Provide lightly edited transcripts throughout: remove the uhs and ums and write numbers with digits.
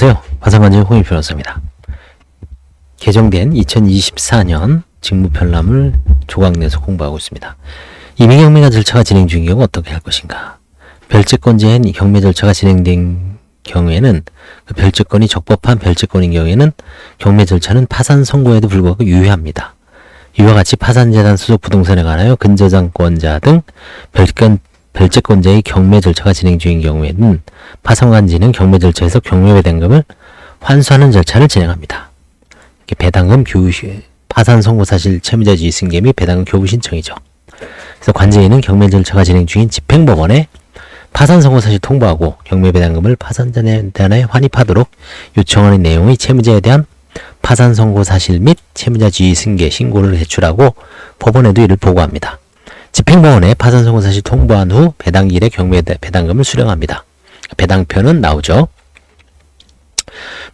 안녕하세요. 파산관제 홍익 변호사입니다. 개정된 2024년 직무편람을 조각내서 공부하고 있습니다. 임의경매가 절차가 진행 중인 경우 어떻게 할 것인가? 별채권자인 경매 절차가 진행된 경우에는 그 별채권이 적법한 별채권인 경우에는 경매 절차는 파산 선고에도 불구하고 유효합니다. 이와 같이 파산재단 소속 부동산에 관하여 근저당권자 등 별채권자의 경매 절차가 진행 중인 경우에는 파산관지는 경매 절차에서 경매 배당금을 환수하는 절차를 진행합니다. 배당금 교부 파산 선고 사실 채무자 지위 승계 및 배당금 교부 신청이죠. 그래서 관제인은 경매 절차가 진행 중인 집행법원에 파산 선고 사실 통보하고 경매 배당금을 파산재단에 환입하도록 요청하는 내용의 채무자에 대한 파산 선고 사실 및 채무자 지위 승계 신고를 제출하고 법원에도 이를 보고합니다. 집행법원에 파산 선고 사실 통보한 후 배당일에 경매 배당금을 수령합니다. 배당표는 나오죠.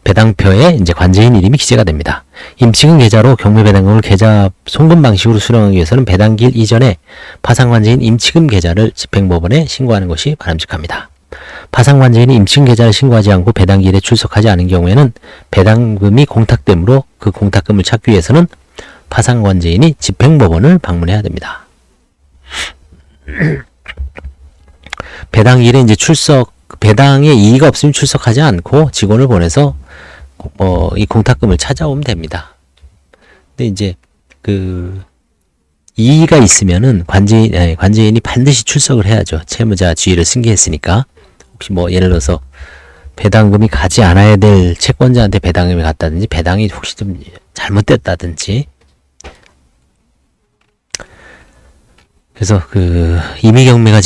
배당표에 이제 관제인 이름이 기재가 됩니다. 임치금 계좌로 경매 배당금을 계좌 송금 방식으로 수령하기 위해서는 배당기일 이전에 파산관제인 임치금 계좌를 집행법원에 신고하는 것이 바람직합니다. 파산관제인이 임치금 계좌를 신고하지 않고 배당기일에 출석하지 않은 경우에는 배당금이 공탁되므로 그 공탁금을 찾기 위해서는 파산관제인이 집행법원을 방문해야 됩니다. 배당일에 이제 배당에 이의가 없으면 출석하지 않고 직원을 보내서 이 공탁금을 찾아오면 됩니다. 근데 이제 이의가 있으면은 관제인이 반드시 출석을 해야죠. 채무자 지위를 승계했으니까. 혹시 예를 들어서 배당금이 가지 않아야 될 채권자한테 배당금이 갔다든지 배당이 혹시 좀 잘못됐다든지. 그래서 임의경매가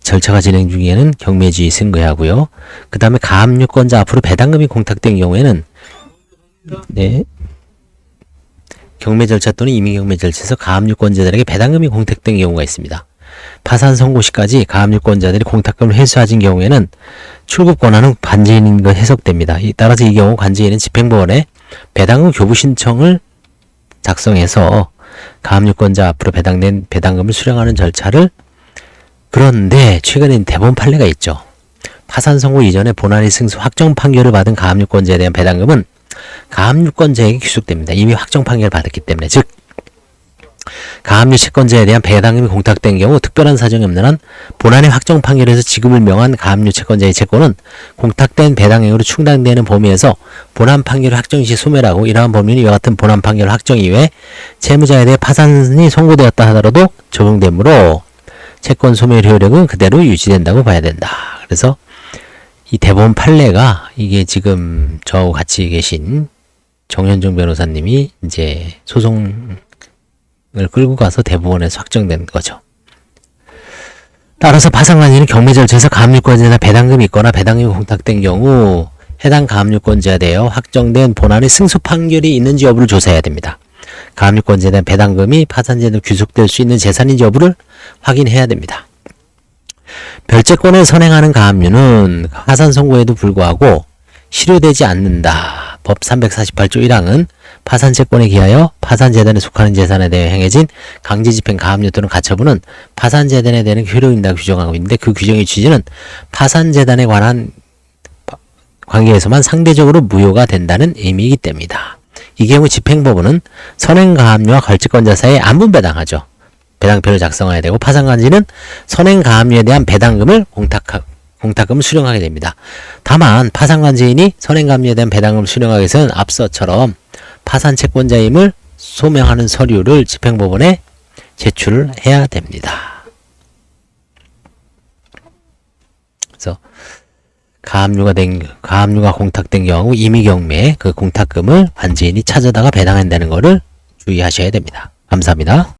절차가 진행 중에는 경매지위 승계하고요. 그 다음에 가압류권자 앞으로 배당금이 공탁된 경우에는 경매 절차 또는 임의경매 절차에서 가압류권자들에게 배당금이 공탁된 경우가 있습니다. 파산 선고 시까지 가압류권자들이 공탁금을 회수하진 경우에는 출급 권한은 관제인인 것 해석됩니다. 따라서 이 경우 관제인은 집행법원에 배당금 교부 신청을 작성해서 가압류권자 앞으로 배당된 배당금을 수령하는 절차를 그런데 최근에 대법원 판례가 있죠. 파산 선고 이전에 본안이 승소 확정 판결을 받은 가압류권자에 대한 배당금은 가압류권자에게 귀속됩니다. 이미 확정 판결을 받았기 때문에 즉 가압류 채권자에 대한 배당금이 공탁된 경우 특별한 사정이 없는 한 본안의 확정 판결에서 지급을 명한 가압류 채권자의 채권은 공탁된 배당액으로 충당되는 범위에서 본안 판결을 확정 시 소멸하고 이러한 범위는 이와 같은 본안 판결 확정 이외에 채무자에 대해 파산이 선고되었다 하더라도 적용되므로 채권 소멸 효력은 그대로 유지된다고 봐야 된다. 그래서 이 대법원 판례가 이게 지금 저하고 같이 계신 정현종 변호사님이 이제 소송을 끌고 가서 대법원에서 확정된 거죠. 따라서 파산관제인은 경매 절차에서 가압류권자나 배당금이 있거나 배당금이 공탁된 경우 해당 가압류권자에 대하여 확정된 본안의 승소 판결이 있는지 여부를 조사해야 됩니다. 가압류권자에 대한 배당금이 파산재단으로 귀속될 수 있는 재산인지 여부를 확인해야 됩니다. 별채권을 선행하는 가압류는 파산 선고에도 불구하고 실효되지 않는다. 법 348조 1항은 파산채권에 기하여 파산재단에 속하는 재산에 대해 행해진 강제집행 가압류 또는 가처분은 파산재단에 대한 효력이 있다고 규정하고 있는데 그 규정의 취지는 파산재단에 관한 관계에서만 상대적으로 무효가 된다는 의미이기 때문이다. 이 경우 집행법원은 선행가압류와 걸채권자 사이에 안분배당하죠. 배당표를 작성해야 되고 파산관제인은 선행가압류에 대한 배당금을 공탁금을 수령하게 됩니다. 다만 파산관제인이 선행가압류에 대한 배당금을 수령하기 위해서는 앞서처럼 파산채권자임을 소명하는 서류를 집행법원에 제출을 해야 됩니다. 그래서 가압류가 공탁된 경우 임의경매에 그 공탁금을 관제인이 찾아다가 배당한다는 것을 주의하셔야 됩니다. 감사합니다.